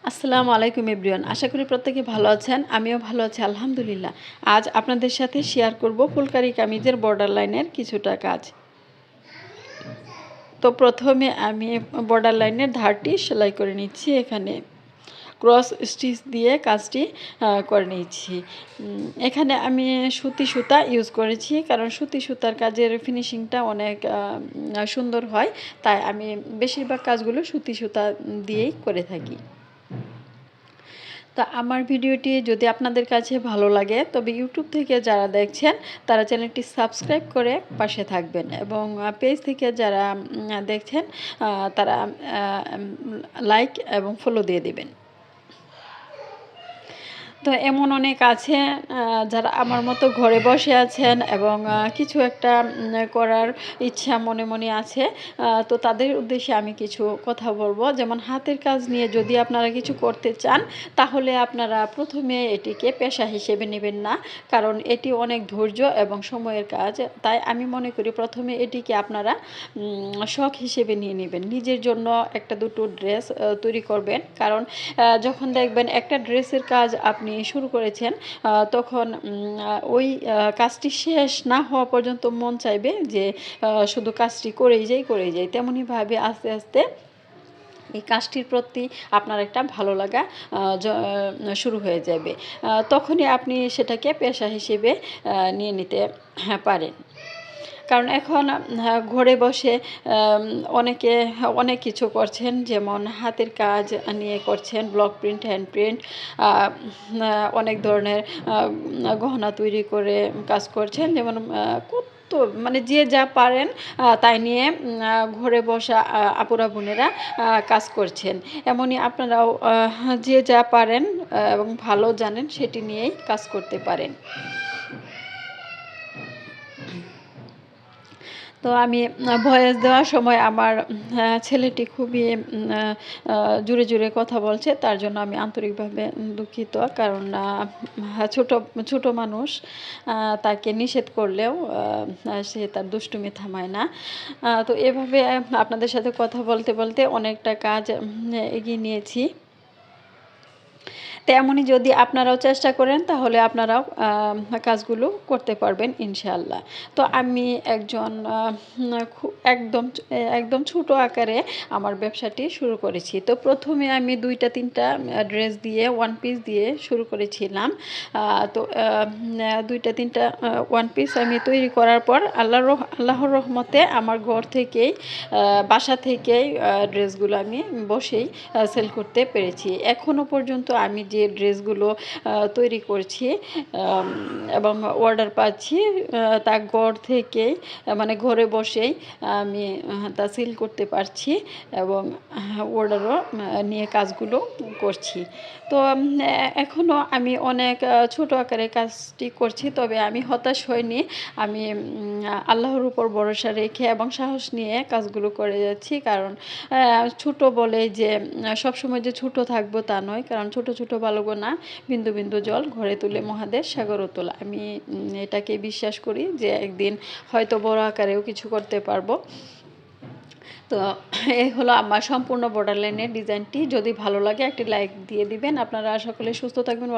আসসালামু আলাইকুম এভরিওয়ান। আশা করি প্রত্যেকে ভালো আছেন। আমিও ভালো আছি আলহামদুলিল্লাহ। আজ আপনাদের সাথে শেয়ার করব ফুলকারি কামিজের বর্ডার লাইনের কিছুটা কাজ। তো প্রথমে আমি বর্ডার লাইনের ধারটি সেলাই করে নিচ্ছি। এখানে ক্রস স্টিচ দিয়ে কাজটি করে নিচ্ছি। এখানে আমি সুতি সুতা ইউজ করেছি, কারণ সুতি সুতার কাজের ফিনিশিংটা অনেক সুন্দর হয়। তাই আমি বেশিরভাগ কাজগুলো সুতি সুতা দিয়েই করে থাকি। তো আমার ভিডিওটি যদি আপনাদের কাছে ভালো লাগে, তবে ইউটিউব থেকে যারা দেখছেন তারা চ্যানেলটি সাবস্ক্রাইব করে পাশে থাকবেন, এবং পেজ থেকে যারা দেখছেন তারা লাইক এবং ফলো দিয়ে দিবেন। তো এমন অনেক আছে যারা আমার মতো ঘরে বসে আছেন এবং কিছু একটা করার ইচ্ছা মনে মনে আছে। তো তাদের উদ্দেশ্যে আমি কিছু কথা বলবো। যেমন হাতের কাজ নিয়ে যদি আপনারা কিছু করতে চান, তাহলে আপনারা প্রথমে এটিকে পেশা হিসেবে নেবেন না, কারণ এটি অনেক ধৈর্য এবং সময়ের কাজ। তাই আমি মনে করি প্রথমে এটিকে আপনারা শখ হিসেবে নিয়ে নেবেন। নিজের জন্য একটা দুটো ড্রেস তৈরি করবেন, কারণ যখন দেখবেন একটা ড্রেসের কাজ আপনি শুরু করেছেন, তখন ওই কাজটি শেষ না হওয়া পর্যন্ত মন চাইবে যে শুধু কাজটি করেই যাই। তেমনইভাবে আস্তে আস্তে এই কাজটির প্রতি আপনার একটা ভালো লাগা শুরু হয়ে যাবে। তখনই আপনি সেটাকে পেশা হিসেবে নিয়ে নিতে পারেন। কারণ এখন ঘরে বসে অনেকে অনেক কিছু করছেন, যেমন হাতের কাজ নিয়ে করছেন, ব্লক প্রিন্ট, হ্যান্ড প্রিন্ট, অনেক ধরনের গহনা তৈরি করে কাজ করছেন। যেমন তো মানে যে যা পারেন তাই নিয়ে ঘরে বসা আপুরা বোনেরা কাজ করছেন। এমনই আপনারাও যে যা পারেন এবং ভালো জানেন সেটি নিয়েই কাজ করতে পারেন। তো আমি ভয়েস দেওয়ার সময় আমার ছেলেটি খুবই জোরে জোরে কথা বলছে, তার জন্য আমি আন্তরিকভাবে দুঃখিত। কারণ ছোট মানুষ, তাকে নিষেধ করলেও সে তার দুষ্টুমি থামায় না। তো এভাবে আপনাদের সাথে কথা বলতে বলতে অনেকটা কাজ এগিয়ে নিয়েছি। তেমনই যদি আপনারাও চেষ্টা করেন, তাহলে আপনারাও কাজগুলো করতে পারবেন ইনশাআল্লাহ। তো আমি একজন একদম ছোট আকারে আমার ব্যবসাটি শুরু করেছি। তো প্রথমে আমি 2-3টা ড্রেস দিয়ে, ওয়ান পিস দিয়ে শুরু করেছিলাম। তো 2-3টা ওয়ান পিস আমি তৈরি করার পর আল্লাহর রহমতে আমার ঘর থেকেই, বাসা থেকেই ড্রেসগুলো আমি বসেই সেল করতে পেরেছি। এখনও পর্যন্ত আমি যে ড্রেসগুলো তৈরি করছি এবং অর্ডার পাচ্ছি, তা ঘর থেকেই, মানে ঘরে বসেই আমি তা সেল করতে পারছি এবং অর্ডারও নিয়ে কাজগুলো করছি। তো এখনও আমি অনেক ছোট আকারে কাজটি করছি, তবে আমি হতাশ হইনি। আমি আল্লাহর উপর ভরসা রেখে এবং সাহস নিয়ে কাজগুলো করে যাচ্ছি। কারণ ছোট বলে যে সবসময় যে ছোট থাকবো তা নয়, কারণ ছোট ছোট বালুকণা বিন্দু বিন্দু জল ঘরে তুলে মহাদেশ সাগরও তোলা। আমি এটাকে বিশ্বাস করি যে একদিন হয়তো বড় আকারেও কিছু করতে পারবো। তো এই হলো আমার সম্পূর্ণ বর্ডার লাইনের ডিজাইনটি। যদি ভালো লাগে একটি লাইক দিয়ে দিবেন। আপনারা সকলে সুস্থ থাকবেন।